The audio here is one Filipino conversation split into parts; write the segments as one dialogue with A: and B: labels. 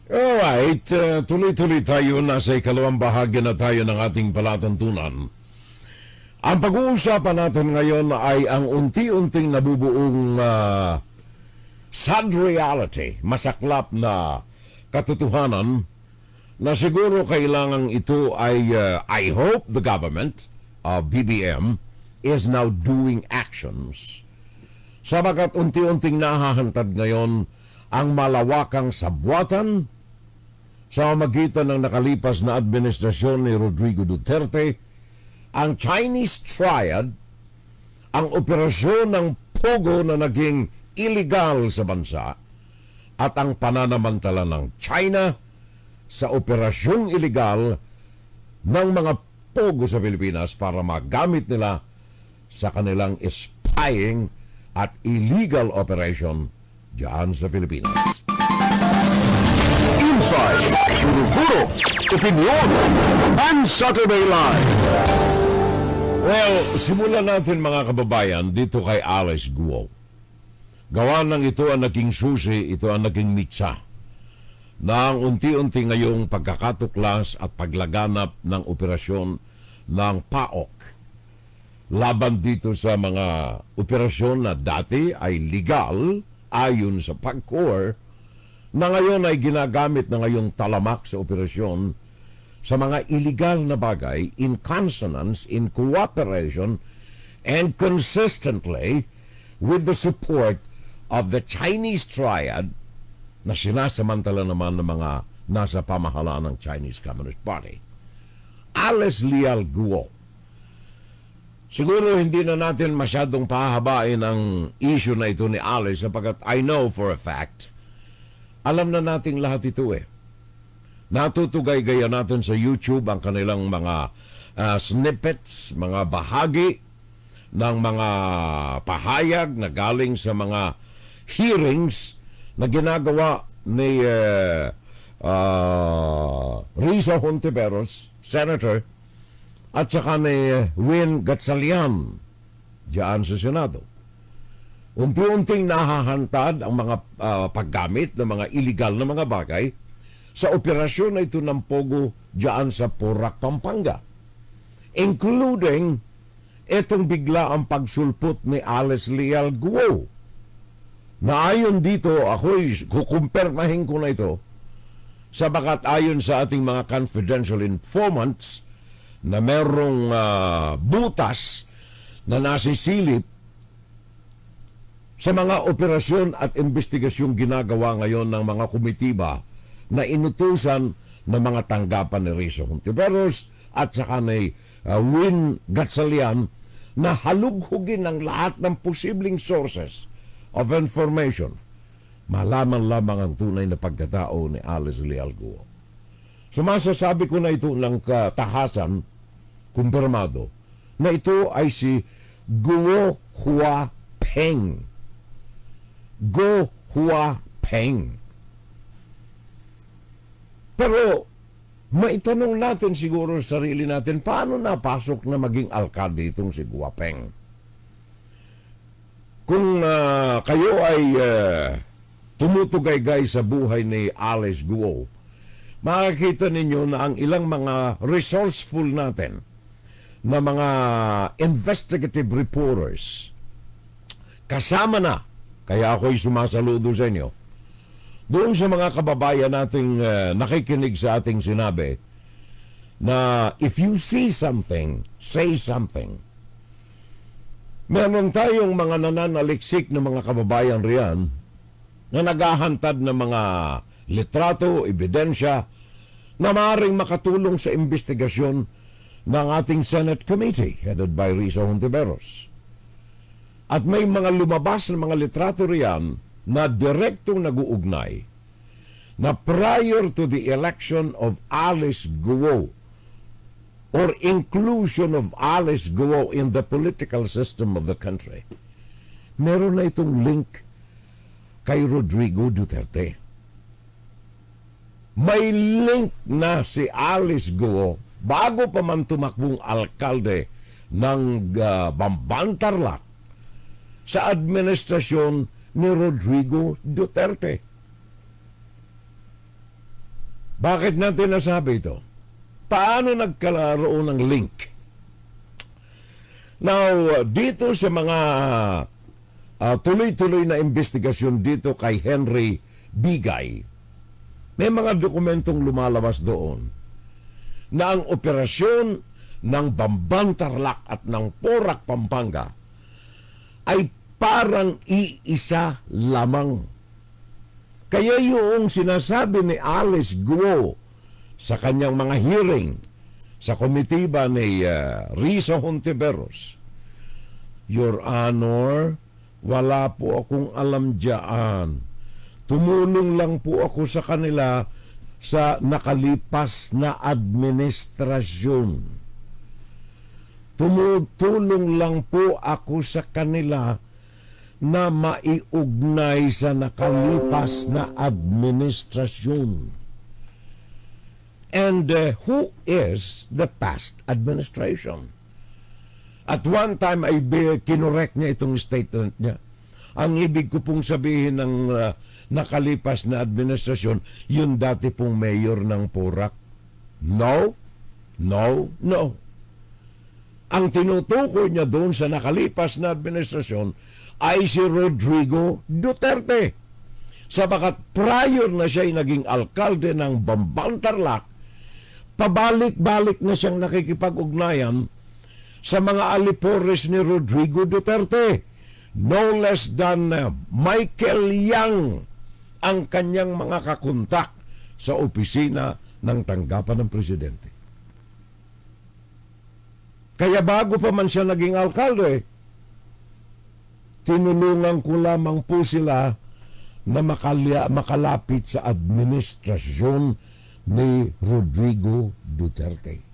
A: Alright, tuloy-tuloy tayo. Nasa ikalawang bahagi na tayo ng ating palatuntunan. Ang pag-uusapan natin ngayon ay ang unti-unting nabubuong sad reality, masaklap na katotohanan na siguro kailangan ito ay, I hope the government of BBM is now doing actions. Sabagat unti-unting nahahantad ngayon ang malawakang sabwatan sa magitan ng nakalipas na administrasyon ni Rodrigo Duterte, ang Chinese Triad, ang operasyon ng Pogo na naging illegal sa bansa, at ang pananamantala ng China sa operasyong illegal ng mga Pogo sa Pilipinas para magamit nila sa kanilang spying at illegal operation diyan sa Pilipinas.
B: Inside, Puro-Puro, Opinion, and Saturday Live.
A: Well, simulan natin mga kababayan dito kay Alice Guo. Gawa ng ito ang naging susi, ito ang naging mitsa na ang unti-unti ngayong pagkakatuklas at paglaganap ng operasyon ng PAOK laban dito sa mga operasyon na dati ay legal ayon sa PAGCOR, na ngayon ay ginagamit na ngayong talamak sa operasyon sa mga illegal na bagay in consonance, in cooperation, and consistently with the support of the Chinese Triad na sinasamantala naman ng mga nasa pamahalaan ng Chinese Communist Party. Alice Leal Guo. Siguro hindi na natin masyadong pahabain ang issue na ito ni Alice sapagkat I know for a fact, alam na nating lahat ito eh. Natutugay-gaya natin sa YouTube ang kanilang mga snippets, mga bahagi ng mga pahayag na galing sa mga hearings na ginagawa ni Risa Hontiveros, Senator, at saka ni Win Gatchalian diyan sa Senado. Unti-unting nahahantad ang mga paggamit ng mga illegal na mga bagay sa operasyon na ito ng Pogo diyan sa Porac, Pampanga. Including itong bigla ang pagsulpot ni Alice Leal Guo. Na ayon dito, ako'y kukumpirmahin ko na ito sabagat ayon sa ating mga confidential informants na merong butas na nasisilip sa mga operasyon at investigasyong ginagawa ngayon ng mga komitiba na inutusan ng mga tanggapan ni Risa Hontiveros at saka ni Win Gatchalian na halughugin ng lahat ng posibleng sources of information. Malaman lamang ang tunay na pagkatao ni Alice Leal Guo. Sumasasabi ko na ito ng katahasan, kumpirmado, na ito ay si Guo Huapeng. Guo Huapeng. Pero maitanong natin siguro sa sarili natin, paano napasok na maging alkalde itong si Guo Huapeng? Kung kayo ay tumutugay-gay sa buhay ni Alice Guo, makikita ninyo na ang ilang mga resourceful natin na mga investigative reporters kasama na, kaya ako'y sumasaludo sa inyo, doon sa mga kababayan nating nakikinig sa ating sinabi na if you see something, say something. Meron tayong mga nananaliksik na mga kababayan riyan na naghahantad ng mga litrato, ebidensya na maaaring makatulong sa investigasyon ng ating Senate Committee headed by Risa Hontiveros. At may mga lumabas na mga litrato riyan na direktong nag-uugnay na prior to the election of Alice Guo or inclusion of Alice Guo in the political system of the country, meron na itong link kay Rodrigo Duterte. May link na si Alice Guo bago pa man tumakbong alkalde ng Bambantarlac sa administrasyon ni Rodrigo Duterte. Bakit natin nasabi ito? Paano nagkalaroon ng link? Now, dito sa mga tuloy-tuloy na investigasyon dito kay Henry Bigay, may mga dokumentong lumalabas doon na ang operasyon ng Bamban Tarlac at ng Porac, Pampanga ay parang iisa lamang. Kaya yung sinasabi ni Alice Guo sa kanyang mga hearing sa komitiba ni Risa Hontiveros, Your Honor, wala po akong alam diyan. Tumulong lang po ako sa kanila sa nakalipas na administrasyon. Tumutulong lang po ako sa kanila na maiugnay sa nakalipas na administrasyon. And who is the past administration? At one time ay kinorek niya itong statement niya. Ang ibig ko pong sabihin ng nakalipas na administrasyon, yung dati pong mayor ng Porac. No, no, no. Ang tinutukoy niya doon sa nakalipas na administrasyon ay si Rodrigo Duterte. Sabagat prior na siya ay naging alkalde ng Bamban Tarlac, pabalik-balik na siyang nakikipag-ugnayan sa mga alipores ni Rodrigo Duterte. No less than Michael Yang ang kanyang mga kakontak sa opisina ng tanggapan ng presidente. Kaya bago pa man siya naging alkalde, tinulungan ko lamang po sila na makalapit sa administrasyon ni Rodrigo Duterte.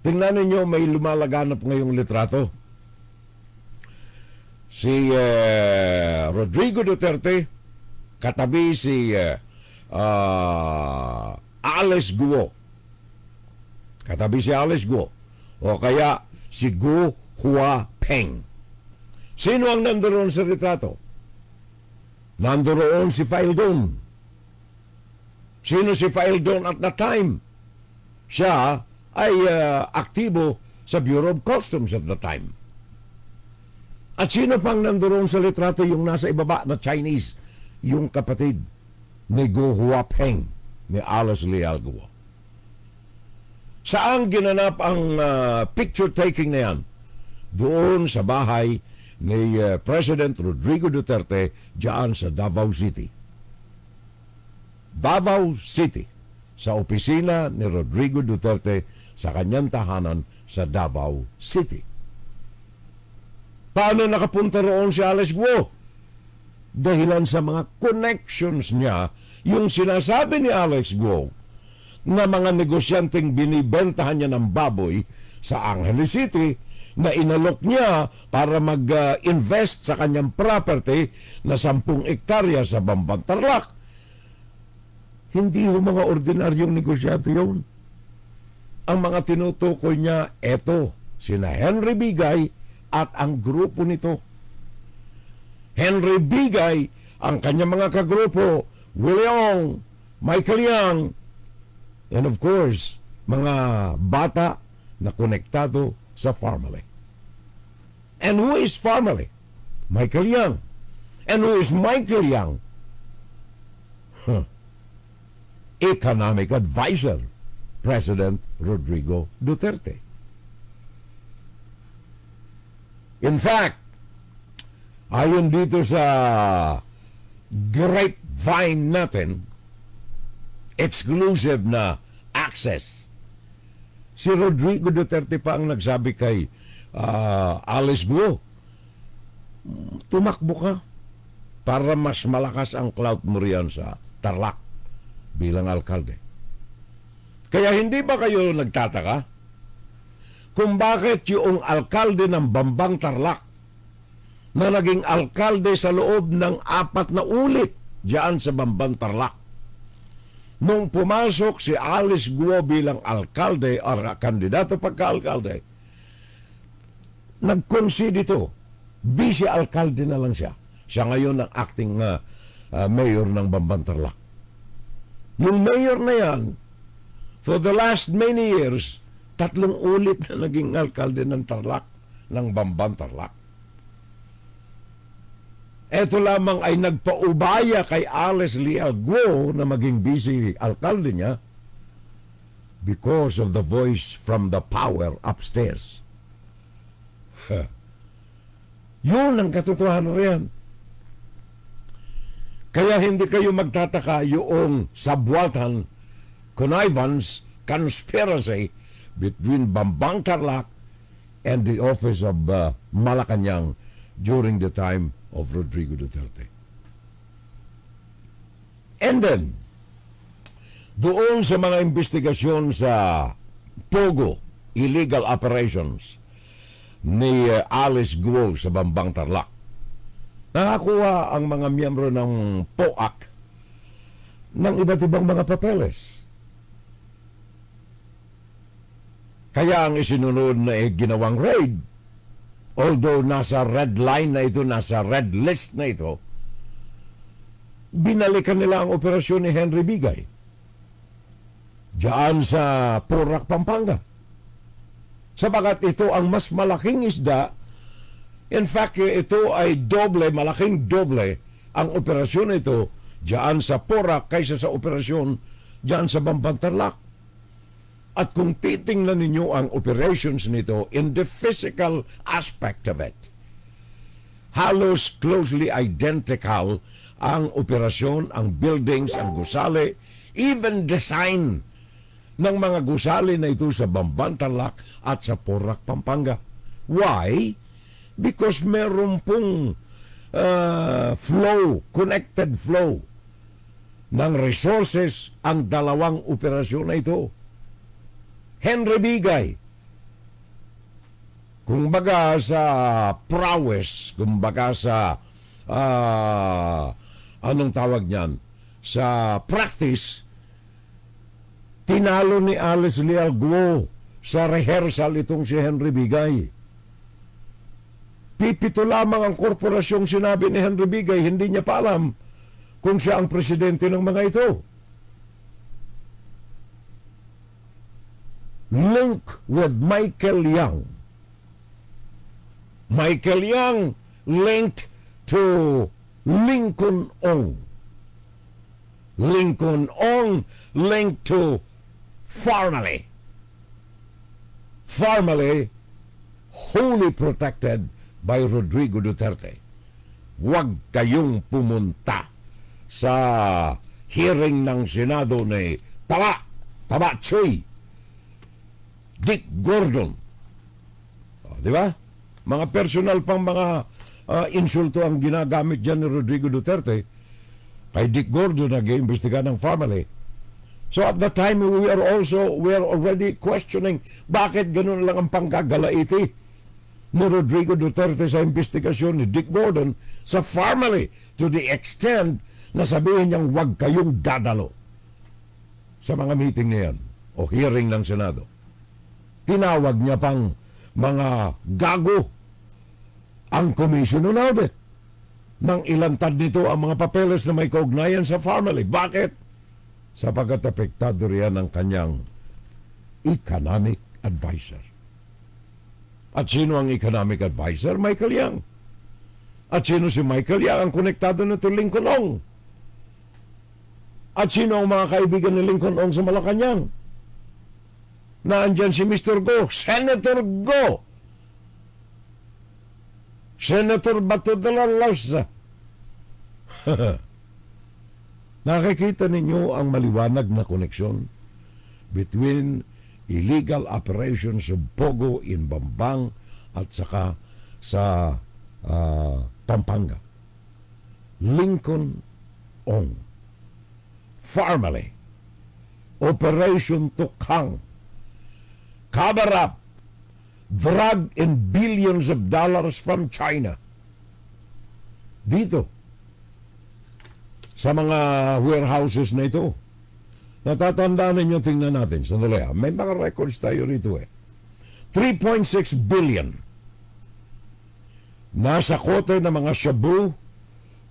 A: Tingnan ninyo, may lumalaganap ngayong litrato. Si Rodrigo Duterte, katabi si Alice Guo. Katabi si Alice Guo. O kaya si Guo Huapeng. Sino ang nandoon sa litrato? Nandoon si Faildon. Sino si Faildon at that time? Siya ay aktibo sa Bureau of Customs at the time. At sino pang nandoon sa litrato yung nasa ibaba na Chinese? Yung kapatid ni Guo Huapeng, ni Alice Leal Guo. Saan ginanap ang picture taking na yan? Doon sa bahay ni President Rodrigo Duterte diyan sa Davao City. Davao City, sa opisina ni Rodrigo Duterte sa kanyang tahanan sa Davao City. Paano nakapunta roon si Alice Guo? Dahilan sa mga connections niya, yung sinasabi ni Alice Guo na mga negosyanteng binibentahan niya ng baboy sa Angeles City na inalok niya para mag-invest sa kanyang property na 10 ektarya sa Bamban Tarlac. Hindi ho mga ordinaryong negosyante yun. Ang mga tinutukoy niya, eto, sina Henry Bigay at ang grupo nito. Henry Bigay, ang kanyang mga kagrupo, William, Michael Yang, and of course, mga bata na konektado sa family. And who is family? Michael Yang. And who is Michael Yang? Economic advisor, President Rodrigo Duterte. In fact, ayon dito sa grapevine natin, exclusive na access, si Rodrigo Duterte pa ang nagsabi kay Alice Guo, tumakbo ka para mas malakas ang clout mo riyan sa Tarlac bilang alkalde. Kaya hindi ba kayo nagtataka kung bakit yung alkalde ng Bamban Tarlac na naging alkalde sa loob ng 4 na ulit diyan sa Bamban Tarlac, nung pumasok si Alice Guo bilang alkalde o kandidato pagka-alkalde, nag-concede ito. Vice-alkalde na lang siya. Siya ngayon ang acting mayor ng Bamban Tarlac. Yung mayor na yan, for the last many years, 3 ulit na naging alkalde ng Tarlac, ng Bamban Tarlac. Ito lamang ay nagpaubaya kay Alice Leal Guo na maging busy alkalde niya because of the voice from the power upstairs. Yun ang katotohanan riyan. Kaya hindi kayo magtataka yung sabwatan, connivance, conspiracy between Bambang Tarlac and the office of Malacanang during the time of Rodrigo Duterte. And then, doon sa mga investigasyon sa Pogo, illegal operations ni Alice Guo sa Bambang Tarlac, nakakuha ang mga miyembro ng POAC ng iba't ibang mga papeles. Kaya ang isinunod na ginawang raid, although nasa red line na ito, nasa red list na ito, binalikan nila ang operasyon ni Henry Bigay diyan sa Porac, Pampanga. Sabagat ito ang mas malaking isda. In fact, ito ay malaking doble ang operasyon ito diyan sa Porac kaysa sa operasyon diyan sa Bamban Tarlac. At kung titingnan ninyo ang operations nito in the physical aspect of it, halos closely identical ang operasyon, ang buildings, ang gusali, even design ng mga gusali na ito sa Bamban Tarlac at sa Porac, Pampanga. Why? Because meron pong connected flow ng resources ang dalawang operasyon na ito. Henry Bigay, kumbaga sa prowess, kumbaga sa anong tawag niyan, sa practice, tinalo ni Alice Leal Guo sa rehearsal itong si Henry Bigay. Pipito lamang ang korporasyong sinabi ni Henry Bigay, hindi niya pa alam kung siya ang presidente ng mga ito. Link with Michael Young. Michael Young linked to Lincoln Ong. Lincoln Ong linked to Farmally. Farmally, wholly protected by Rodrigo Duterte. Huwag kayong pumunta sa hearing ng Senado ni Taba Choy, Dick Gordon. Di ba? Mga personal pang mga insulto ang ginagamit dyan ni Rodrigo Duterte kay Dick Gordon na nag-iimbestiga ng family. So at the time, we are already questioning bakit ganun lang ang panggagalaiti ni Rodrigo Duterte sa investigasyon ni Dick Gordon sa family, to the extent na sabihin niyang huwag kayong dadalo sa mga meeting niyan o hearing ng Senado. Tinawag niya pang mga gago ang Commission on Audit. Nang ilantad nito ang mga papeles na may kaugnayan sa family. Bakit? Sapagkat apektado riyan ang kanyang economic advisor. At sino ang economic advisor? Michael Young. At sino si Michael Young? Ang konektado nito Lincoln Ong. At sino ang mga kaibigan ni Lincoln Ong sa Malacanang? Naandyan si Mr. Go, Senator Go, Senator Bato de la Rosa. Nakikita ninyo ang maliwanag na koneksyon between illegal operations of Pogo in Bambang at saka sa Pampanga. Lincoln Ong, Farmally, Operation Tukhang, cover up, drug in billions of dollars from China. Dito, sa mga warehouses na ito. Natatandaan ninyo, tingnan natin. Sandali, may mga records tayo rito eh. 3.6 billion. Nasa kote ng mga shabu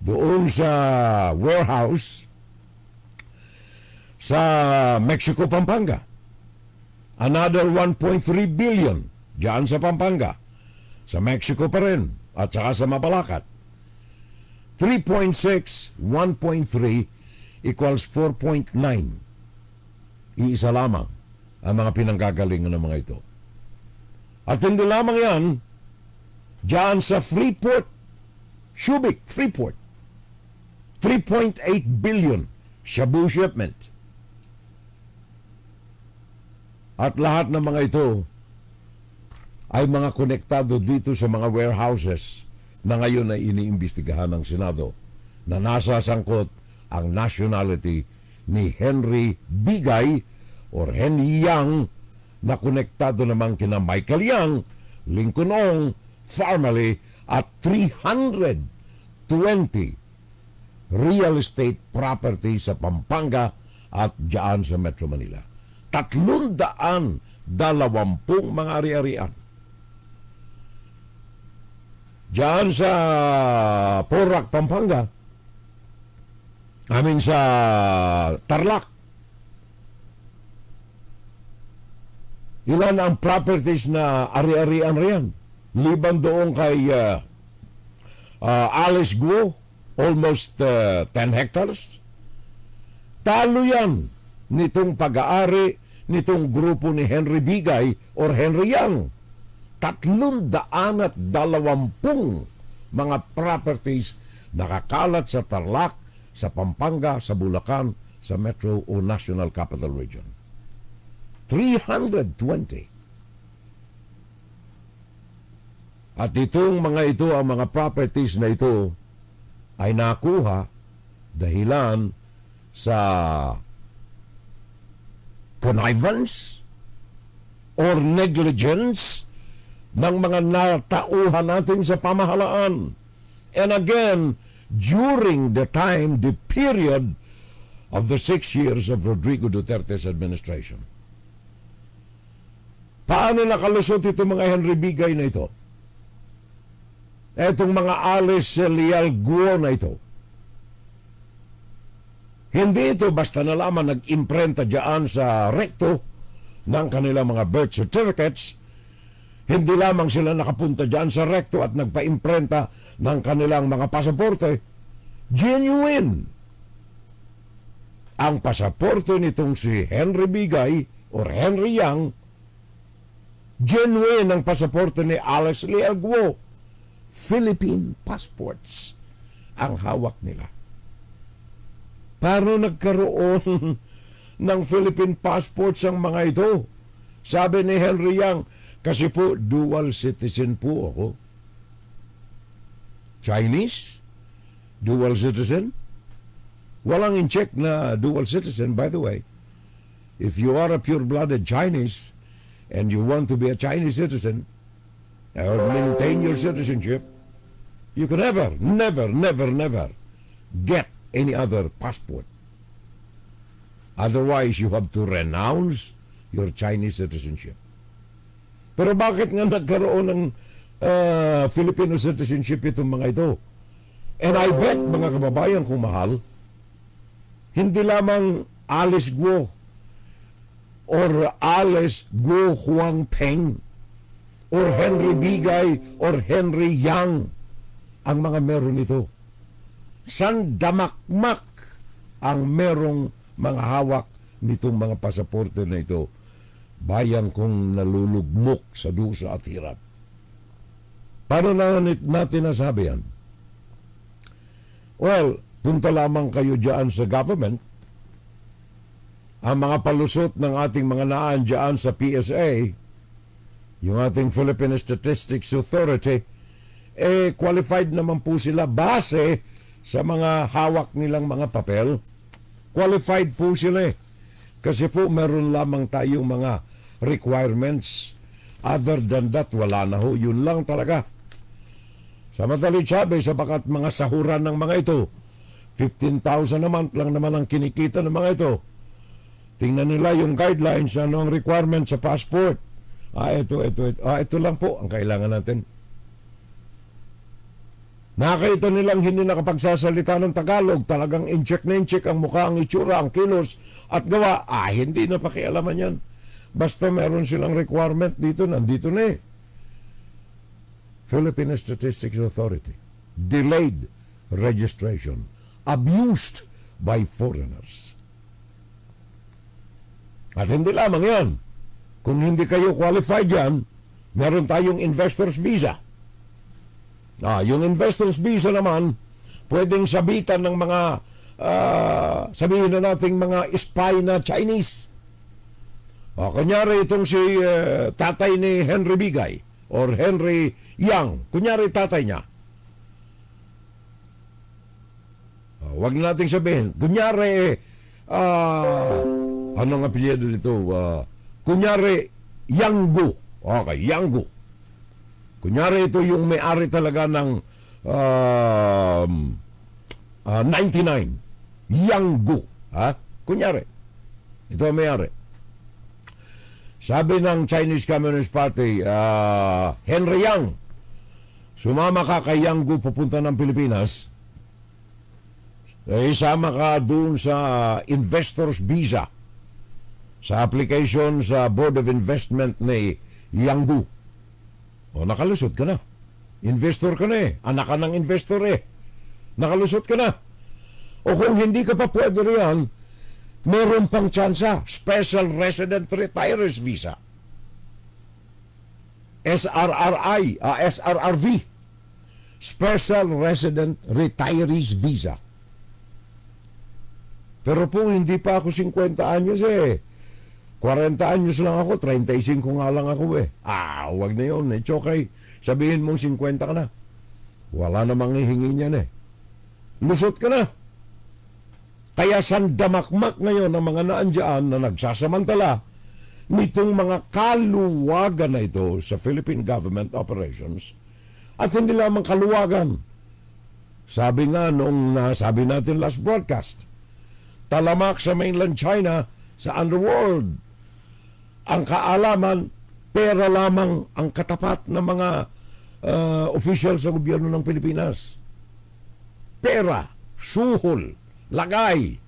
A: doon sa warehouse sa Mexico, Pampanga. Another 1.3 billion diyan sa Pampanga. Sa Mexico pa rin at saka sa Mabalacat. 3.6, 1.3 equals 4.9. Iisa lamang ang mga pinanggagalingan ng mga ito. At hindi lamang yan, diyan sa Freeport, Subic, Freeport, 3.8 billion shabu shipment. At lahat ng mga ito ay mga konektado dito sa mga warehouses na ngayon ay iniimbestigahan ng Senado na nasa sangkot ang nationality ni Henry Bigay or Henry Yang na konektado naman kina Michael Yang, Lincoln Ong, family at 320 real estate property sa Pampanga at diyan sa Metro Manila. 320 mga ari-arian. Diyan sa Porac, Pampanga, sa Tarlac, ilan ang properties na ari-arian riyan? Liban doon kay Alice Guo, almost 10 hectares. Talo yan nitong pag-aari nitong grupo ni Henry Bigay or Henry Yang. 320 mga properties nakakalat sa Tarlac, sa Pampanga, sa Bulacan, sa Metro o National Capital Region. 320. At itong mga ito, ang mga properties na ito ay nakuha dahilan sa connivance or negligence ng mga natauhan natin sa pamahalaan. And again, during the period of the 6 years of Rodrigo Duterte's administration. Paano nakalusot itong mga Henry Bigay na ito? Etong mga Alice Leal Guo na ito. Hindi ito basta na lamang nag-imprenta dyan sa recto ng kanilang mga birth certificates. Hindi lamang sila nakapunta dyan sa recto at nagpa-imprenta ng kanilang mga pasaporte. Genuine. Ang pasaporte nitong si Henry Bigay or Henry Yang, genuine ang pasaporte ni Alex Leal Guo. Philippine passports ang hawak nila. Paano nagkaroon ng Philippine passports ang mga ito? Sabi ni Henry Yang, kasi po dual citizen po ako. Chinese? Dual citizen? Walang in-check na dual citizen, by the way. If you are a pure-blooded Chinese and you want to be a Chinese citizen or maintain your citizenship, you can never get any other passport. Otherwise, you have to renounce your Chinese citizenship. Pero bakit nga nagkaroon ng Filipino citizenship itong mga ito? And I bet, mga kababayan kong mahal, hindi lamang Alice Guo or Alice Guo Huang Peng or Henry Bigay or Henry Yang ang mga meron ito. Sandamakmak ang merong mga hawak nitong mga pasaporte na ito. Bayan kong nalulugmok sa dusa at hirap. Paano natin nasabi yan? Well, punta lamang kayo dyan sa government. Ang mga palusot ng ating mga naan dyan sa PSA, yung ating Philippine Statistics Authority, qualified naman po sila base sa mga hawak nilang mga papel. Qualified po sila kasi po meron lamang tayong mga requirements. Other than that, wala na ho. Yun lang talaga. Sa madalit sabi, sapagat mga sahuran ng mga ito, 15,000 a month lang naman ang kinikita ng mga ito. Tingnan nila yung guidelines, ano ang requirement sa passport. Ito lang po ang kailangan natin. Nakita nilang hindi nakapagsasalita ng Tagalog, talagang incheck na incheck ang mukha, ang itsura, ang kilos at gawa. Hindi na pakialaman yan. Basta meron silang requirement dito, nandito na eh. Philippine Statistics Authority. Delayed registration. Abused by foreigners. At hindi lamang yan. Kung hindi kayo qualified yan, meron tayong investor's visa. Yung investor's visa naman, pwedeng sabitan ng mga, sabihin na nating mga spy na Chinese. Kunyari itong si tatay ni Henry Bigay or Henry Yang. Kunyari tatay niya. Wag nating sabihin. Kunyari, anong apelyido dito? Kunyari, Yanggu. Okay, Yanggu. Kunyari ito yung may-ari talaga ng 99. Yanggu. Kunyari. Ito ang may-ari. Sabi ng Chinese Communist Party, Henry Yang, sumama ka kay Yanggu pupunta ng Pilipinas, isama ka doon sa investor's visa sa application sa Board of Investment ni Yanggu. Nakalusot ka na. Investor ka na eh. Anak ka ng investor eh. Nakalusot ka na. O kung hindi ka pa pwede riyan, meron pang tsansa. Special Resident Retirees Visa. SRRV. Special Resident Retirees Visa. Pero po, hindi pa ako 50 anyos eh. 40 anyos lang ako, 35 nga lang ako eh. Huwag na yun. It's okay. Sabihin mong 50 ka na. Wala namang hihingi niyan eh. Lusot ka na. Kaya sandamakmak ngayon ang mga naandyan na nagsasamantala nitong mga kaluwagan na ito sa Philippine government operations. At hindi lamang kaluwagan. Sabi nga nung sabi natin last broadcast, talamak sa mainland China, sa underworld. Ang kaalaman, pera lamang ang katapat ng mga official sa gobyerno ng Pilipinas. Pera, suhol, lagay,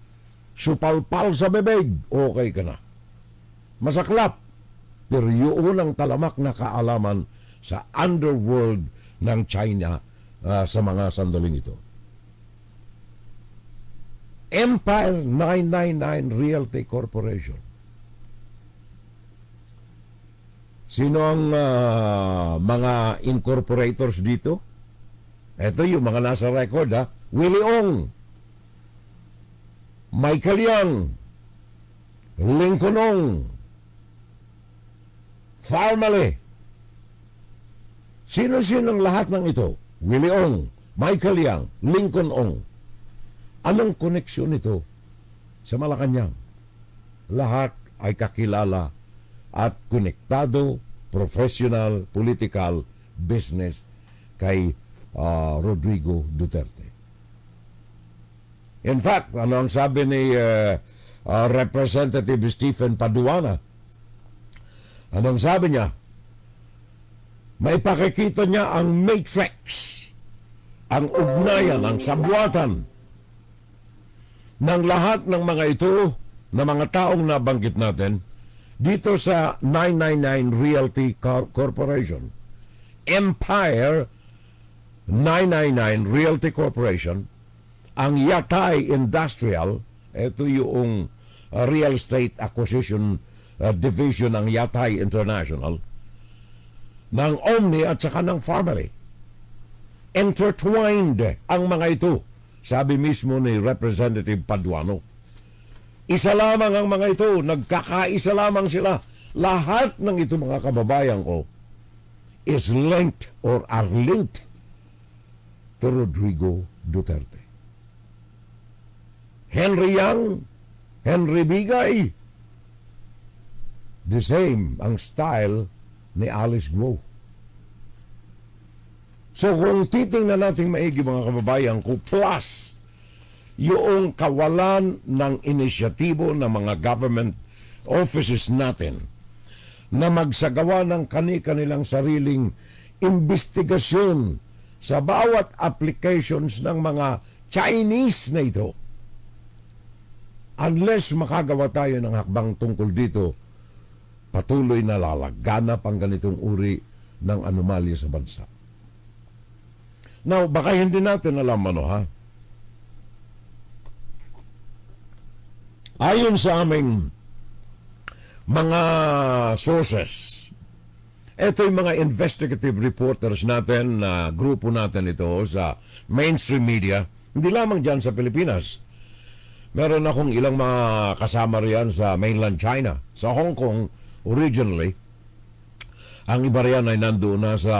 A: supalpal sa bebeg, okay ka na. Masaklap, pero yun ang talamak na kaalaman sa underworld ng China sa mga sandaling ito. Empire 999 Realty Corporation. Sino ang mga incorporators dito? Ito yung mga nasa record Willie Ong, Michael Yang, Lincoln Ong, Farmally. Sino-sinong lahat ng ito? Willie Ong, Michael Yang, Lincoln Ong. Anong koneksyon nito sa Malacanang? Lahat ay kakilala at konektado, professional, political, business kay Rodrigo Duterte. In fact, ano ang sabi ni Representative Stephen Paduana? Anong sabi niya? May pakikita niya ang matrix, ang ugnayan, ang sabwatan ng lahat ng mga ito na mga taong nabanggit natin dito sa 999 Realty Corporation. Empire 999 Realty Corporation, ang Yatay Industrial, ito yung real estate acquisition division ng Yatay International, ng Omni at saka ng Farmally. Intertwined ang mga ito, sabi mismo ni Representative Paduano. Isa lamang ang mga ito, nagkakaisa lamang sila. Lahat ng ito mga kababayan ko is linked or are linked to Rodrigo Duterte. Henry Yang, Henry Bigay, the same ang style ni Alice Guo. So kung titingnan natin maigi mga kababayan ko, plus yung kawalan ng inisyatibo ng mga government offices natin na magsagawa ng kanilang sariling investigasyon sa bawat applications ng mga Chinese na ito. Unless makagawa tayo ng hakbang tungkol dito, patuloy na lalagana pang ganitong uri ng anomalya sa bansa. Now, baka hindi natin alam ayon sa aming mga sources, ito yung mga investigative reporters natin na grupo natin ito sa mainstream media, hindi lamang dyan sa Pilipinas. Meron akong ilang mga kasama riyan sa mainland China, sa Hong Kong originally. Ang iba riyan ay nandoon na sa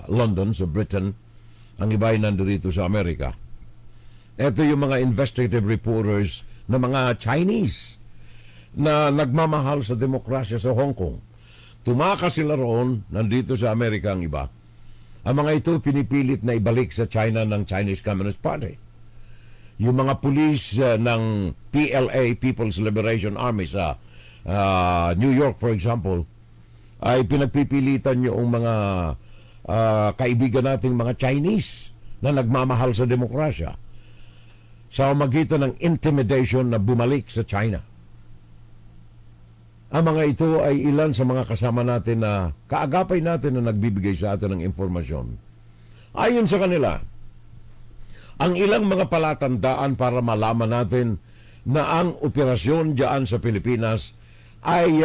A: London, sa Britain. Ang iba ay nandito sa Amerika. Ito yung mga investigative reporters na mga Chinese na nagmamahal sa demokrasya sa Hong Kong. Tumakas sila roon, nandito sa Amerika ang iba. Ang mga ito pinipilit na ibalik sa China ng Chinese Communist Party. Yung mga pulis ng PLA, People's Liberation Army sa New York, for example, ay pinagpipilitan yung mga kaibigan nating mga Chinese na nagmamahal sa demokrasya sa magitan ng intimidation na bumalik sa China. Ang mga ito ay ilan sa mga kasama natin na kaagapay natin na nagbibigay sa atin ng informasyon. Ayon sa kanila, ang ilang mga palatandaan para malaman natin na ang operasyon diyan sa Pilipinas ay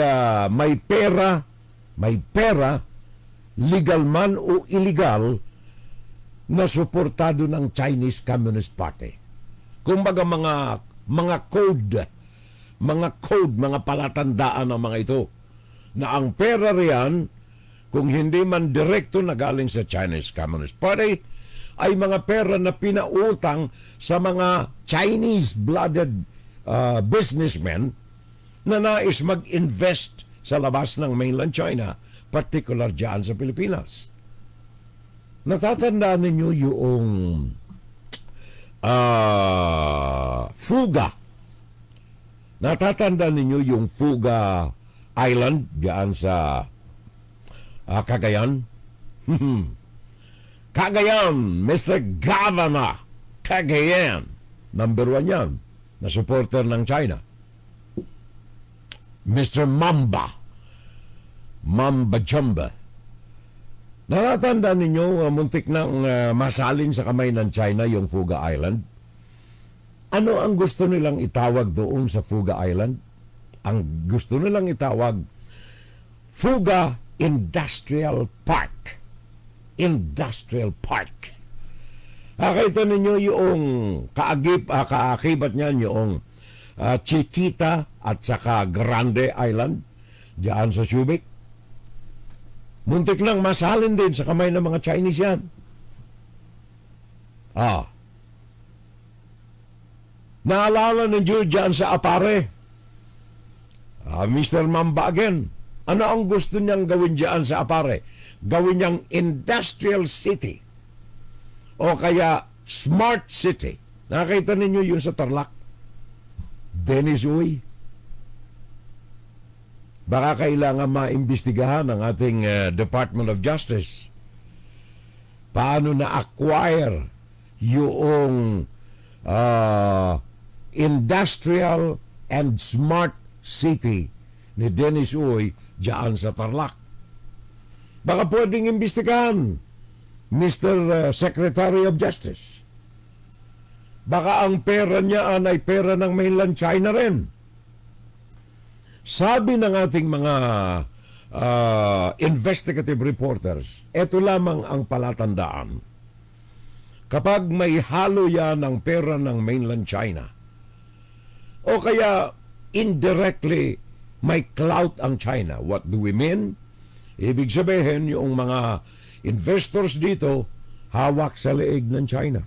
A: may pera, legal man o illegal, na suportado ng Chinese Communist Party. Kumbaga mga code, mga palatandaan ng mga ito na ang pera riyan, kung hindi man direkto na galing sa Chinese Communist Party, ay mga pera na pinautang sa mga Chinese-blooded businessmen na nais mag-invest sa labas ng mainland China, particular dyan sa Pilipinas. Natatandaan ninyo yung fuga. Natatandaan ninyo yung Fuga Island dyan sa Cagayan? Cagayan, Mr. Governor Cagayan. Number 1 yan, na supporter ng China. Mr. Mamba Jumba. Natatandaan ninyo, muntik nang masalin sa kamay ng China yung Fuga Island. Ano ang gusto nilang itawag doon sa Fuga Island? Ang gusto nilang itawag, Fuga Industrial Park. Industrial Park. Nakita ninyo yung kaakibat niyan yung Chiquita at saka Grande Island diyan sa Subic. Muntik nang masalin din sa kamay ng mga Chinese yan. Naalala ninyo dyan sa Apare, Mr. Mamba again, ano ang gusto niyang gawin dyan sa Apare? Gawin niyang industrial city o kaya smart city. Nakita ninyo yun sa Tarlac? Dennis Uy. Baka kailangan maimbestigahan ng ating Department of Justice paano na-acquire yung industrial and smart city ni Dennis Uy diyan sa Tarlac. Baka pwedeng imbestigahan, Mr. Secretary of Justice. Baka ang pera niya ay pera ng mainland China rin. Sabi ng ating mga investigative reporters, ito lamang ang palatandaan. Kapag may halo yan ng pera ng mainland China, o kaya indirectly may clout ang China. What do we mean? Ibig sabihin, yung mga investors dito, hawak sa leeg ng China.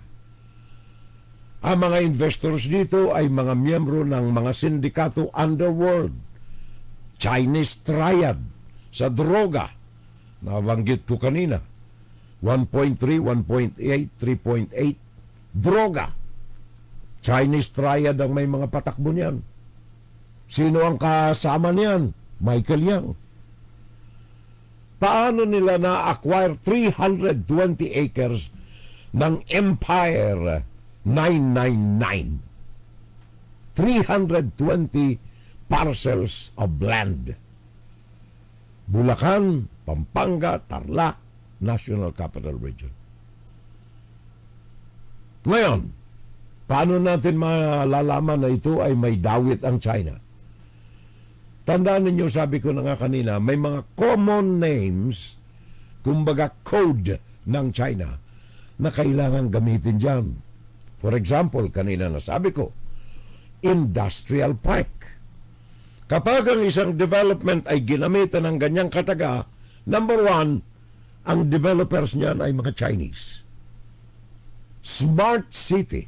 A: Ang mga investors dito ay mga miyembro ng mga sindikato underworld, Chinese triad sa droga. Nabanggit ko kanina, 1.3, 1.8, 3.8, droga. Chinese triad ang may mga patakbo niyan. Sino ang kasama niyan? Michael Yang. Paano nila na-acquire 320 acres ng Empire 999. 320 parcels of land. Bulacan, Pampanga, Tarlac, National Capital Region. Ngayon, paano natin malalaman na ito ay may dawit ang China? Tandaan ninyo, sabi ko na nga kanina, may mga common names, kumbaga code ng China, na kailangan gamitin dyan. For example, kanina na sabi ko, industrial park. Kapag ang isang development ay ginamitan ng ganyang kataga, number one, ang developers niyan ay mga Chinese. Smart city.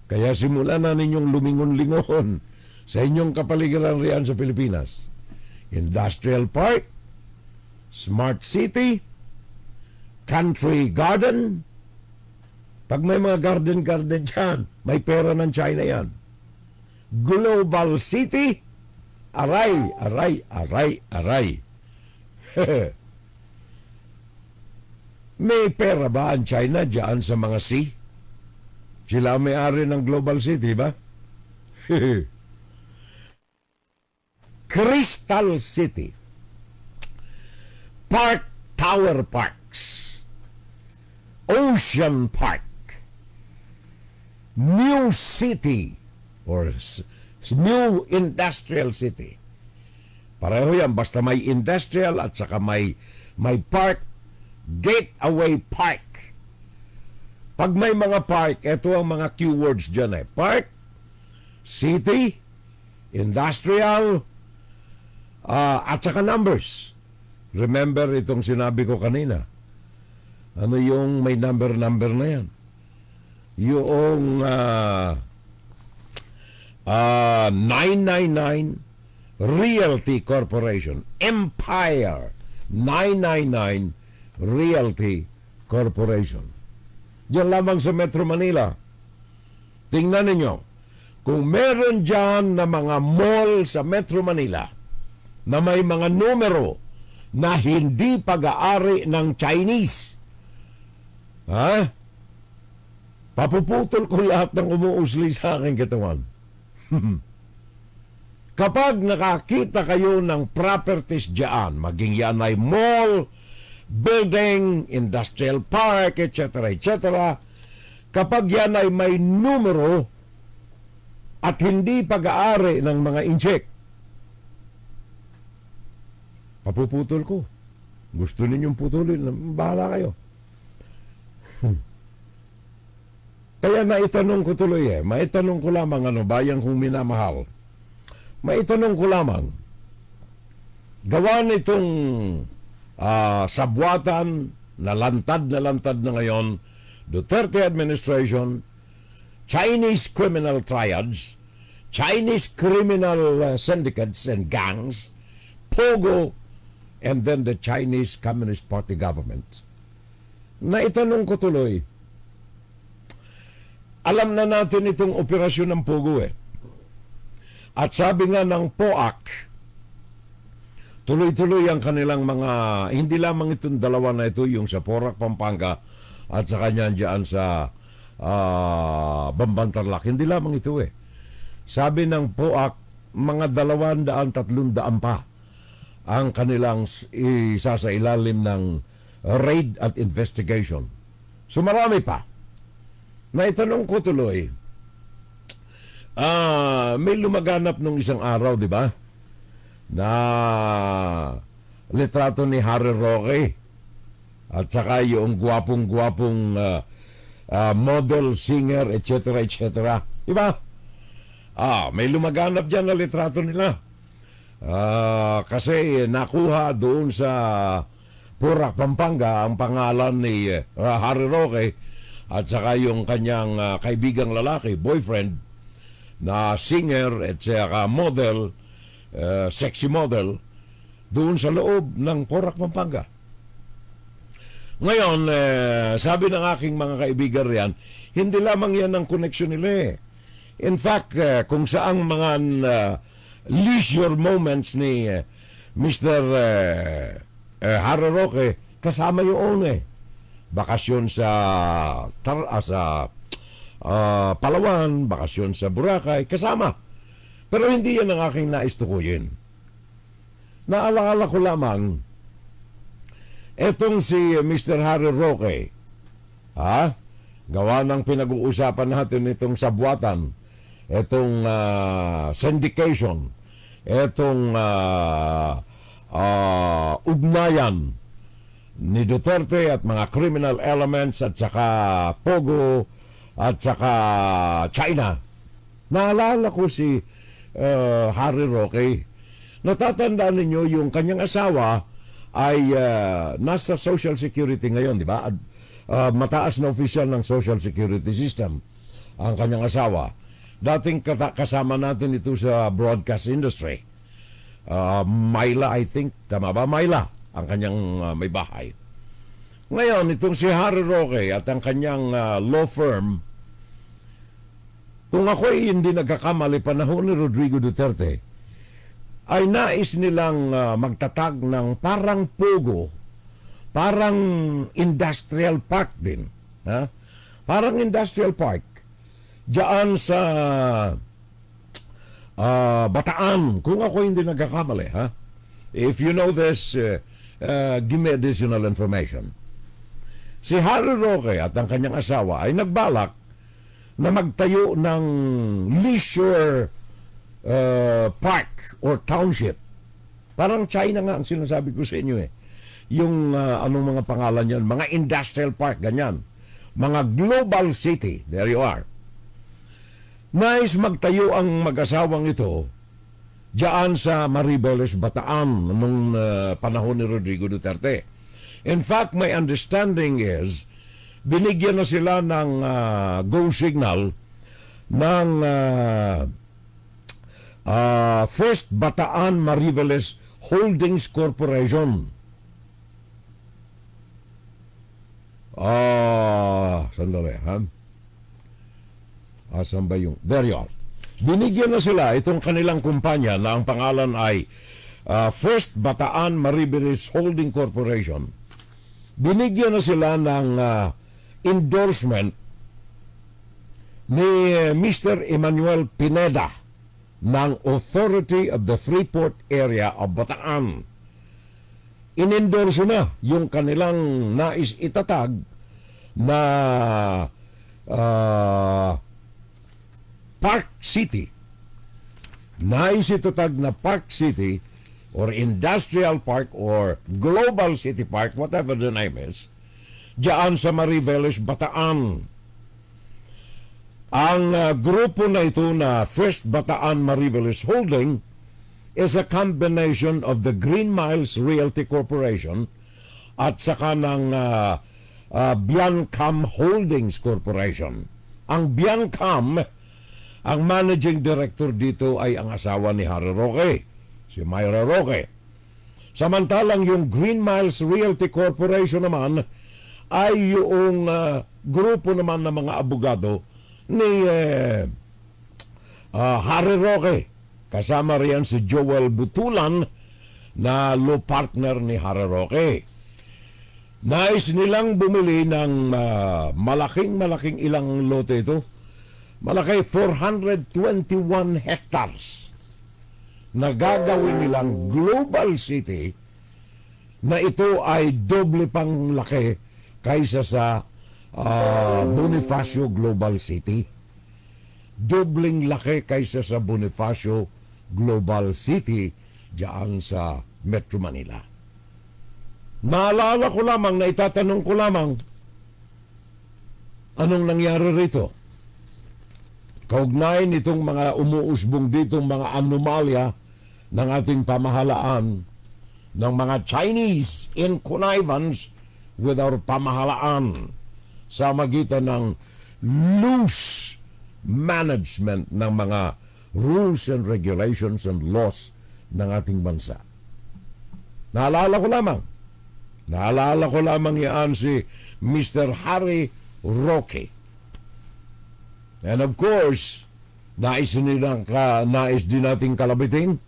A: Kaya simulan na ninyong lumingon-lingon sa inyong kapaligiran riyan sa Pilipinas. Industrial park, smart city, country garden. Pag may mga garden dyan, may pera ng China yan. Global city, aray. May pera ba ang China dyan sa mga sea? Sila may-ari ng global city, ba? Crystal City, Park Tower Parks, Ocean Park, New City, or New Industrial City. Pareho yan, basta may industrial at saka may park, Gateway Park. Pag may mga park, ito ang mga keywords dyan eh. Park, city, industrial, at saka numbers. Remember itong sinabi ko kanina. Ano yung may number na yan? Yung 999 Realty Corporation. Empire 999 Realty Corporation. Diyan lamang sa Metro Manila. Tingnan ninyo, kung meron dyan na mga mall sa Metro Manila na may mga numero na hindi pag-aari ng Chinese, papuputol ko lahat ng umuusli sa aking katawan. Kapag nakakita kayo ng properties dyan, maging yan ay mall, building, industrial park, etc., kapag yan ay may numero at hindi pag-aari ng mga incheck, papuputol ko. Gusto ninyong putulin, bahala kayo. Kaya naitanong ko tuloy maitanong ko lamang bayan kong minamahal. Maitanong ko lamang, gawa nitong sabwatan na lantad na ngayon, Duterte administration, Chinese criminal triads, Chinese criminal syndicates and gangs, Pogo, and then the Chinese Communist Party government. Naitanong ko tuloy, alam na natin itong operasyon ng Pogo At sabi nga ng POAC, tuloy-tuloy ang kanilang mga, hindi lamang itong dalawa na ito, yung sa Porac, Pampanga, at sa kanya dyan sa Bamban Tarlac. Hindi lamang ito Sabi ng POAC, mga 200-300 pa ang kanilang isa sa ilalim ng raid at investigation. So marami pa. Naitanong ko tuloy, may lumaganap nung isang araw, di ba? Na litrato ni Harry Roque at saka yung gwapong-gwapong model, singer, etc. Di ba? May lumaganap dyan na litrato nila. Kasi nakuha doon sa Porac, Pampanga ang pangalan ni Harry Roque at saka yung kanyang kaibigang lalaki, boyfriend, na singer at saka model, sexy model, doon sa loob ng Porac, Pampanga. Ngayon, sabi ng aking mga kaibigan riyan, hindi lamang yan ang koneksyon nila In fact, kung saang mga leisure moments ni Mr. Harry Roque, kasama yun bakasyon sa Palawan, bakasyon sa Boracay, kasama. Pero hindi yan ang aking nais tukuyin. Naalala ko lamang, etong si Mr. Harry Roque, gawa ng pinag-uusapan natin itong sabwatan, itong syndication, itong ugnayan ni Duterte at mga criminal elements at saka Pogo at saka China. Naalala ko si Harry Roque. Natatandaan ninyo yung kanyang asawa ay nasa Social Security ngayon, di ba? Mataas na opisyal ng Social Security System ang kanyang asawa. Dating kasama natin ito sa broadcast industry. Myla, I think. Tama ba? Myla, ang kanyang may bahay. Ngayon, itong si Harry Roque at ang kanyang law firm, kung ako ay hindi nagkakamali panahon ni Rodrigo Duterte, ay nais nilang magtatag ng parang Pogo, parang industrial park din. Parang industrial park. Diyan sa Bataan, kung ako hindi nagkakamali. If you know this, give me additional information. Si Harry Roque at ang kanyang asawa ay nagbalak na magtayo ng leisure park or township. Parang China nga ang sinasabi ko sa inyo eh. Yung anong mga pangalan yan, mga industrial park, ganyan. Mga global city, there you are. Nais magtayo ang mag-asawang ito diyan sa Maribeles, Bataan nung panahon ni Rodrigo Duterte. In fact, my understanding is binigyan na sila ng go signal ng First Bataan Mariveles Holdings Corporation. Sandali, asan ba yung... There you are. Binigyan na sila itong kanilang kumpanya na ang pangalan ay First Bataan Mariveles Holding Corporation. Binigyan na sila ng endorsement ni Mr. Emmanuel Pineda ng Authority of the Freeport Area of Bataan. Inendorso na yung kanilang nais itatag na Park City. Nais itatag na Park City or Industrial Park or Global City Park, whatever the name is, diyan sa Mariveles, Bataan. Ang grupo na ito na First Bataan Mariveles Holding is a combination of the Green Miles Realty Corporation at saka ng Biancam Holdings Corporation. Ang Biancam, ang managing director dito ay ang asawa ni Harry Roque, si Myra Roque. Samantalang yung Green Miles Realty Corporation naman ay yung grupo naman ng mga abogado ni Harry Roque. Kasama riyan si Joel Butulan na law partner ni Harry Roque. Nais nilang bumili ng malaking ilang lote ito. Malaki, 421 hectares na gagawin nilang global city na ito ay doble pang laki kaysa sa Bonifacio Global City. Dobling laki kaysa sa Bonifacio Global City diyan sa Metro Manila. Naalala ko lamang na itatanong ko lamang, anong nangyari rito? Kaugnay nitong mga umuusbong ditong mga anomalya ng ating pamahalaan, ng mga Chinese in connivance with our pamahalaan sa magitan ng loose management ng mga rules and regulations and laws ng ating bansa. Naalala ko lamang yan si Mr. Harry Roque. And of course, nais din nating kalabitin.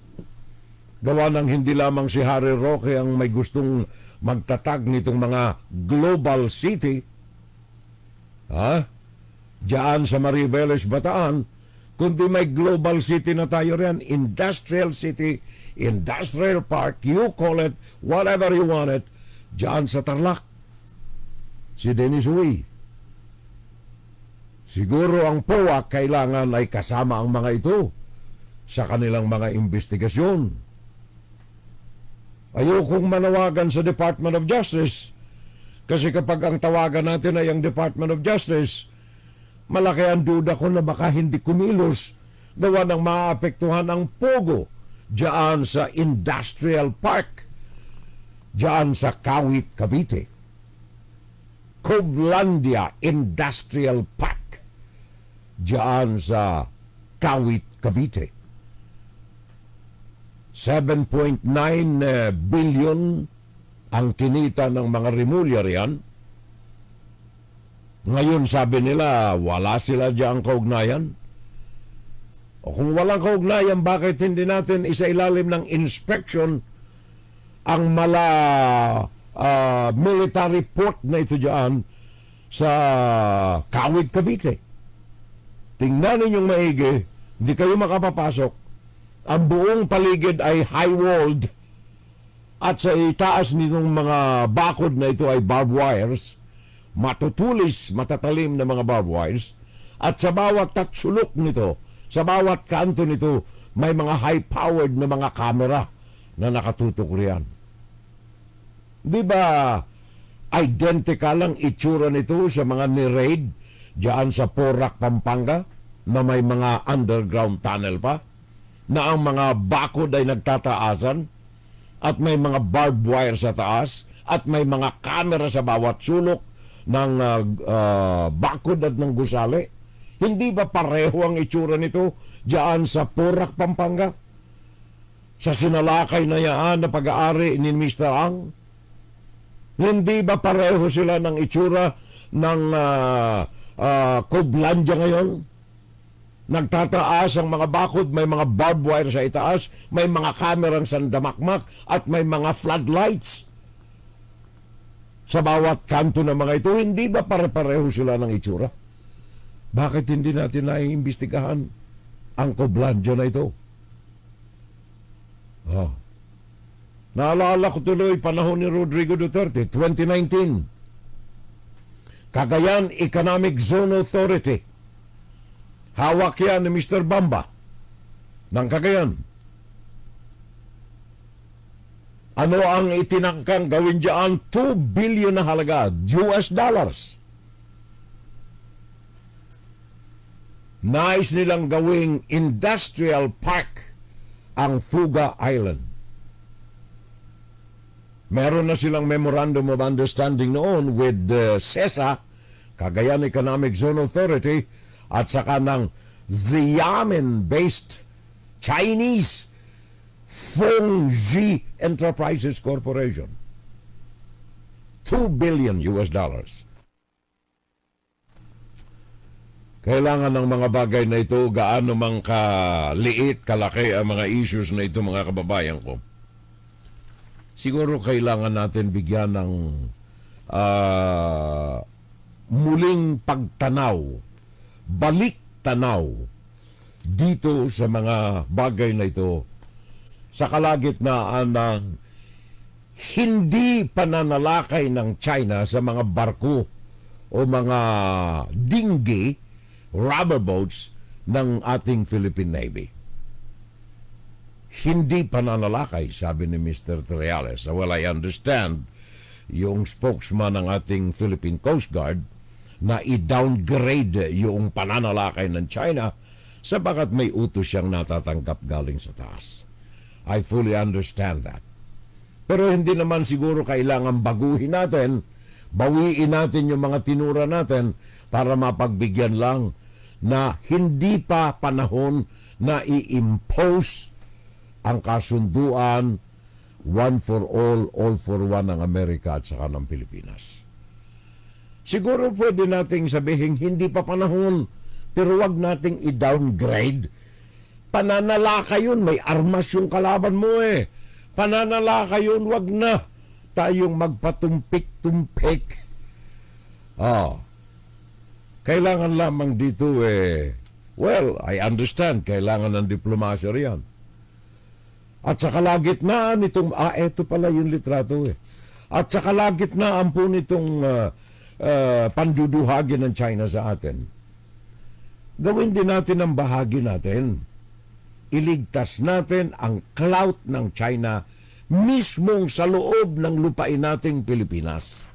A: Gawa ng hindi lamang si Harry Roque ang may gustong magtatag nitong mga global city, diyan sa Mariveles, Bataan, kundi may global city na tayo riyan, industrial city, industrial park, you call it, whatever you want it, diyan sa Tarlac. Si Dennis Uy. Siguro ang POA kailangan ay kasama ang mga ito sa kanilang mga investigasyon. Ayokong manawagan sa Department of Justice kasi kapag ang tawagan natin ay ang Department of Justice, malaki ang duda ko na baka hindi kumilos gawa ng maapektuhan ang Pogo diyan sa Industrial Park, diyan sa Kawit, Cavite. Covelandia Industrial Park diyan sa Kawit, Cavite. 7.9 billion ang kinita ng mga rimulya riyan. Ngayon sabi nila, wala sila diyang kaugnayan. O kung walang kaugnayan, bakit hindi natin isailalim ng inspection ang military port na ito dyan sa Kawit, Cavite? Tingnan ninyong maigi, hindi kayo makapapasok. Ang buong paligid ay high-walled at sa itaas nitong mga bakod na ito ay barbed wires, matutulis, matatalim na mga barbed wires, at sa bawat tatsulok nito, sa bawat kanto nito, may mga high-powered na mga kamera na nakatutok riyan. Di ba identical ang itsura nito sa mga ni-raid diyan sa Porac, Pampanga, na may mga underground tunnel pa, na ang mga bakod ay nagtataasan, at may mga barbed wire sa taas, at may mga kamera sa bawat sulok ng bakod at ng gusali. Hindi ba pareho ang itsura nito diyan sa Porac, Pampanga? Sa sinalakay na yan na pag-aari ni Mr. Ang? Hindi ba pareho sila ng itsura ng Covelandia ngayon? Nagtataas ang mga bakod, may mga barbed wire sa itaas, may mga kamerang sandamakmak, at may mga floodlights sa bawat kanto ng mga ito. Hindi ba pare-pareho sila ng itsura? Bakit hindi natin naiimbestigahan ang Covelandia na ito? Naalala ko tuloy panahon ni Rodrigo Duterte, 2019. Cagayan Economic Zone Authority. Hawak yan ni Mr. Bamba ng Cagayan. Ano ang itinangkang gawin dyan? 2 billion na halaga, US dollars. Nais nilang gawing industrial park ang Fuga Island. Meron na silang memorandum of understanding noon with CESA, Cagayan Economic Zone Authority, at saka ng Xiamen-based Chinese Fengji Enterprises Corporation. 2 billion US dollars. Kailangan ng mga bagay na ito, gaano mang kaliit, kalaki ang mga issues na ito, mga kababayan ko. Siguro kailangan natin bigyan ng muling pagtanaw, balik tanaw dito sa mga bagay na ito sa kalagitnaan ng hindi pananalakay ng China sa mga barko o mga dinghy, rubber boats ng ating Philippine Navy. Hindi pananalakay, sabi ni Mr. Triales. Well, I understand yung spokesman ng ating Philippine Coast Guard na i-downgrade yung pananalakay ng China sapagat may utos siyang natatanggap galing sa taas. I fully understand that. Pero hindi naman siguro kailangan baguhin natin, bawiin natin yung mga tinura natin para mapagbigyan lang na hindi pa panahon na i-impose ang kasunduan, one for all for one ng Amerika at saka ng Pilipinas. Siguro pwede nating sabihin hindi pa panahon, pero wag nating i-downgrade. Pananalaka yun, may armas yung kalaban mo eh. Pananalaka yun, wag na. tayong magpatumpik-tumpik. Kailangan lamang dito well, I understand, kailangan ng diplomasya riyan. At sa kalagitnaan nitong, eto pala yung litrato At sa kalagitnaan po nitong panduduhagi ng China sa atin, gawin din natin ang bahagi natin. Iligtas natin ang clout ng China mismong sa loob ng lupain nating Pilipinas.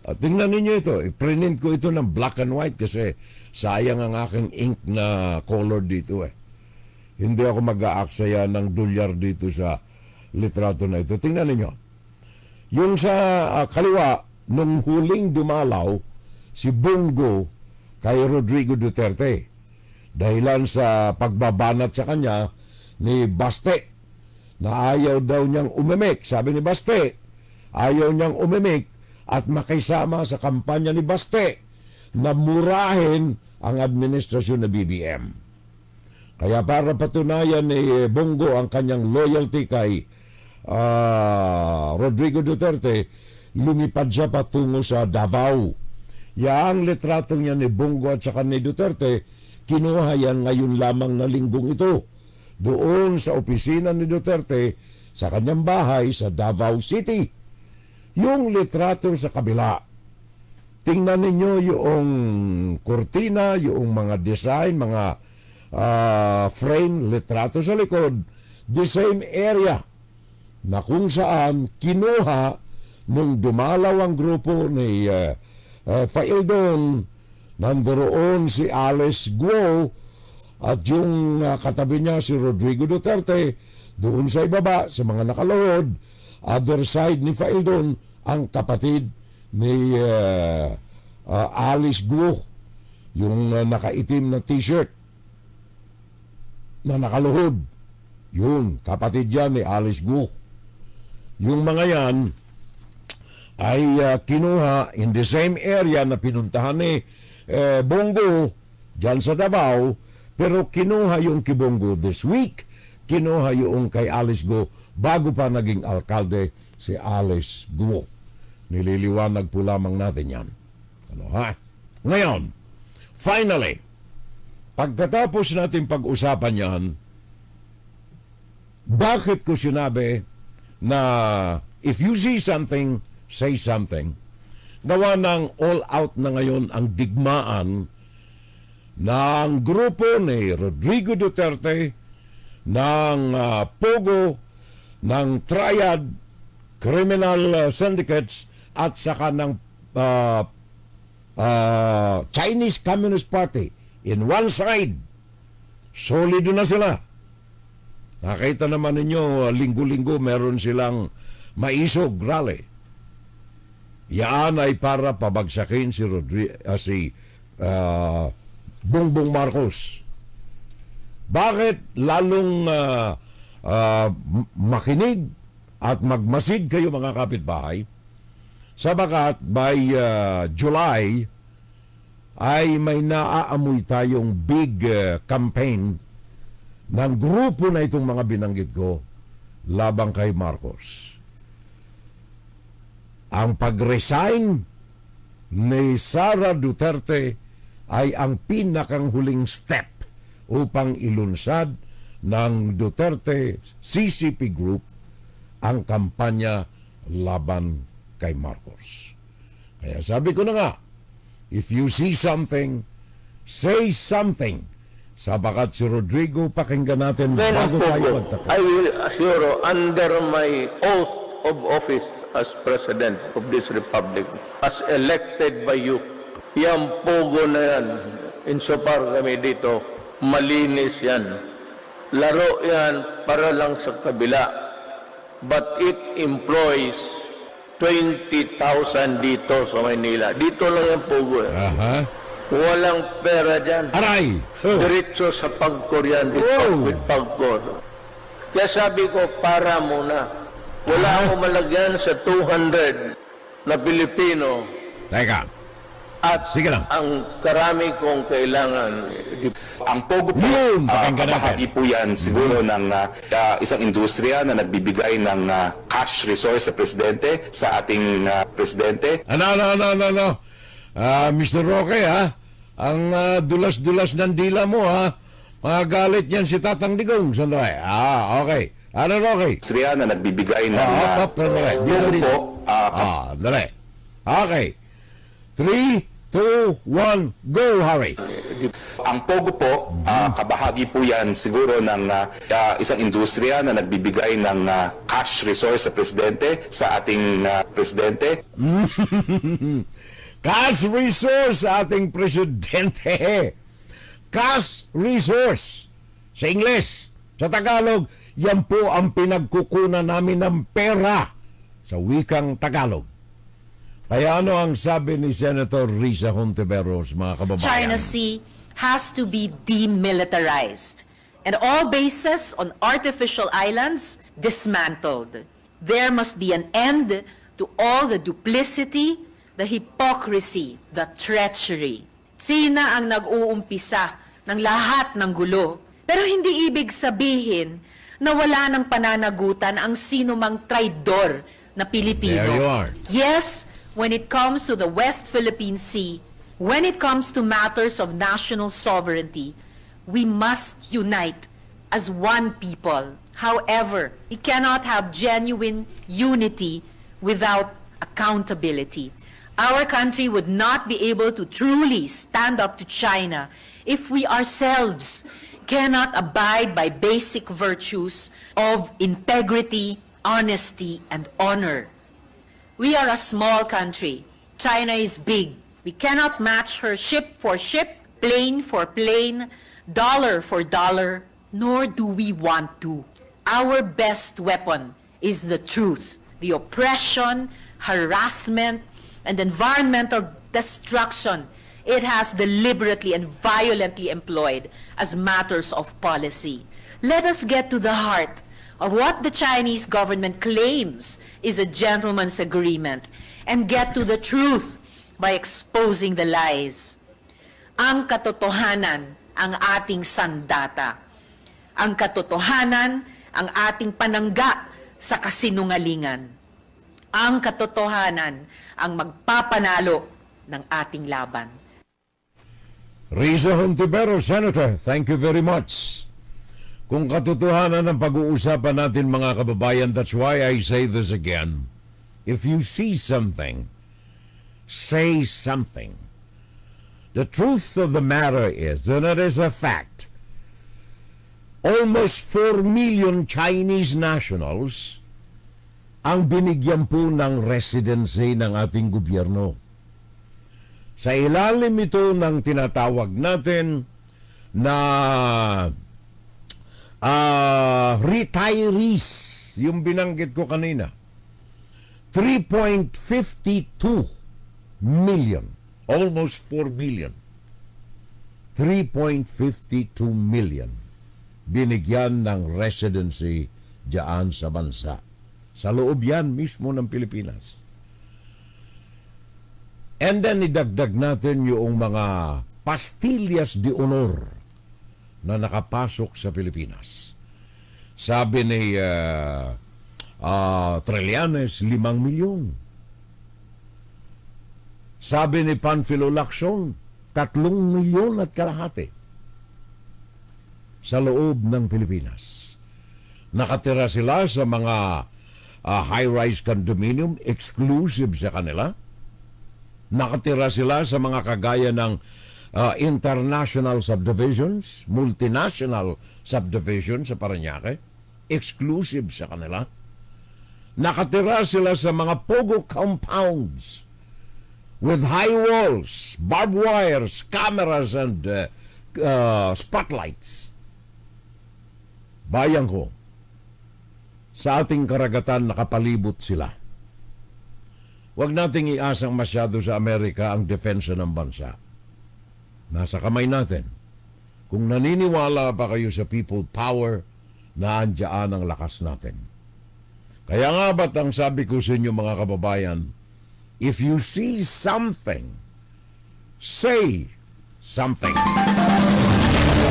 A: At tingnan ninyo ito, i-print ko ito ng black and white kasi sayang ang aking ink na color dito Hindi ako mag-aaksaya ng dolyar dito sa litrato na ito. Tingnan ninyo. Yung sa kaliwa, nung huling dumalaw, si Bongo kay Rodrigo Duterte. Dahilan sa pagbabanat sa kanya ni Baste na ayaw daw niyang umimik. Sabi ni Baste, ayaw niyang umimik at makisama sa kampanya ni Baste na murahin ang administrasyon ng BBM. Kaya para patunayan ni Bongo ang kanyang loyalty kay Rodrigo Duterte, lumipad siya patungo sa Davao. Yang litratong niya ni Bongo at saka ni Duterte, kinuha yan ngayon lamang na linggong ito. Doon sa opisina ni Duterte, sa kanyang bahay sa Davao City. Yung litrato sa kabila, tingnan ninyo yung kurtina, yung mga design, mga frame, litrato sa likod, the same area na kung saan kinuha nung dumalaw ang grupo ni Faildon. Nandoon si Alice Guo at yung katabi niya si Rodrigo Duterte. Doon sa ibaba, sa mga nakaluhod, other side ni Faildon, ang kapatid ni Alice Guo, yung nakaitim na t-shirt na nakaluhod. Yun, kapatid yan ni Alice Guo. Yung mga yan ay kinuha in the same area na pinuntahan ni Bongo dyan sa Davao, pero kinuha yung kay Bongo this week, kinuha yung kay Alice Guo bago pa naging alkalde si Alice Guo. Nililiwanag po lamang natin yan. Ngayon, finally, pagkatapos natin pag-usapan yan, bakit ko sinabi na if you see something, say something? Gawa ng all-out na ngayon ang digmaan ng grupo ni Rodrigo Duterte, ng Pogo, ng Triad, criminal syndicates, at saka ng Chinese Communist Party. In one side, solido na sila. Nakita naman ninyo, linggo-linggo meron silang maisog rally. Yan ay para pabagsakin si Bongbong Marcos. Bakit lalong makinig at magmasid kayo mga kapitbahay? Sabagat by July ay may naaamoy tayong big campaign ng grupo na itong mga binanggit ko labang kay Marcos. Ang pag-resign ni Sara Duterte ay ang pinakang huling step upang ilunsad ng Duterte CCP Group ang kampanya laban kay Marcos. Kaya sabi ko na nga, if you see something, say something. Sabagat si Rodrigo, pakinggan natin bago tayo magtapos.
C: I will assure you, under my oath of office as President of this Republic, as elected by you, yung Pogo na yan, insofar kami dito, malinis yan. Laro yan para lang sa kabila. But it employs 20,000 dito sa Maynila. Dito lang yung Pogo. Walang pera dyan.
A: Aray!
C: Diretso sa Pagcor yan. With Pagcor. Kaya sabi ko, para muna. Wala akong malagyan sa 200 na Pilipino.
A: Teka.
C: At
A: Sige lang.
C: ang karami kong kailangan,
B: Ang Pogo po,
A: Yun, pakinggan natin.
B: kabahagi po yan siguro ng isang industriya na nagbibigay ng cash resource sa presidente, sa ating presidente.
A: Ano. Mr. Roque, ha? Ang dulas-dulas ng dila mo, ha? Magalit yan si Tatang Digong. Sandali. Okay. Ano, Roque?
B: Industriya na nagbibigay ng
A: Dito,
B: Pogo
A: dito.
B: po,
A: Dali. Okay. 3, 2, 1, go, Harry.
B: ang Pogo po, kabahagi po yan siguro ng isang industriya na nagbibigay ng cash resource sa presidente, sa ating presidente.
A: Cash resource sa ating presidente. Cash resource. Sa Ingles, sa Tagalog, yan po ang pinagkukunan namin ng pera sa wikang Tagalog. Kaya ano ang sabi ni Senator Risa Hontiveros, mga kababayan?
D: China Sea has to be demilitarized and all bases on artificial islands dismantled. There must be an end to all the duplicity, the hypocrisy, the treachery. Sina ang nag-uumpisa ng lahat ng gulo. Pero hindi ibig sabihin na wala ng pananagutan ang sino mang traidor na Pilipino.
A: There you are.
D: Yes, when it comes to the West Philippine Sea, when it comes to matters of national sovereignty, we must unite as one people. However, we cannot have genuine unity without accountability. Our country would not be able to truly stand up to China if we ourselves cannot abide by basic virtues of integrity, honesty, and honor. We are a small country. China is big. We cannot match her ship for ship, plane for plane, dollar for dollar, nor do we want to. Our best weapon is the truth. The oppression, harassment, and environmental destruction it has deliberately and violently employed as matters of policy. Let us get to the heart of what the Chinese government claims is a gentleman's agreement and get to the truth by exposing the lies. Ang katotohanan ang ating sandata. Ang katotohanan ang ating panangga sa kasinungalingan. Ang katotohanan ang magpapanalo ng ating laban.
A: Risa Hontiveros, Senator, thank you very much. Kung katotohanan ng pag-uusapan natin, mga kababayan, that's why I say this again. If you see something, say something. The truth of the matter is that it is a fact. Almost 4 million Chinese nationals ang binigyan po ng residency ng ating gobyerno. Sa ilalim ito ng tinatawag natin na retirees, yung binanggit ko kanina, 3.52 million, almost 4 million, 3.52 million binigyan ng residency diyan sa bansa. Sa loob yan mismo ng Pilipinas. And then idagdag natin yung mga pastillas de honor na nakapasok sa Pilipinas. Sabi ni Trillanes, 5 milyon. Sabi ni Panfilo Lacson, 3 milyon at kalahati sa loob ng Pilipinas. Nakatira sila sa mga high-rise condominium, exclusive sa kanila. Nakatira sila sa mga kagaya ng international subdivisions, multinational subdivisions sa Parañaque, exclusive sa kanila. Nakatira sila sa mga pogo compounds with high walls, barbed wires, cameras, and spotlights. Bayan ko, sa ating karagatan nakapalibot sila. Huwag nating iasang masyado sa Amerika ang depensa ng bansa. Nasa kamay natin. Kung naniniwala pa kayo sa people power, naandyan ang lakas natin. Kaya nga ba't ang sabi ko sa inyo, mga kababayan, if you see something, say something.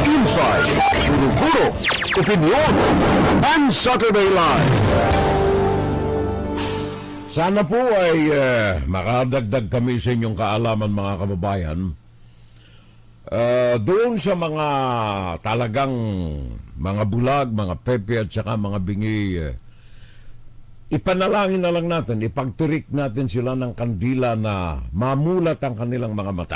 E: Inside, Guro-Guro, Opinion, and Saturday Live.
A: Sana po ay makadagdag kami sa inyong kaalaman, mga kababayan. Doon sa mga talagang mga bulag, mga pepe at saka mga bingi, ipanalangin na lang natin, ipagtirik natin sila ng kandila na mamulat ang kanilang mga mata.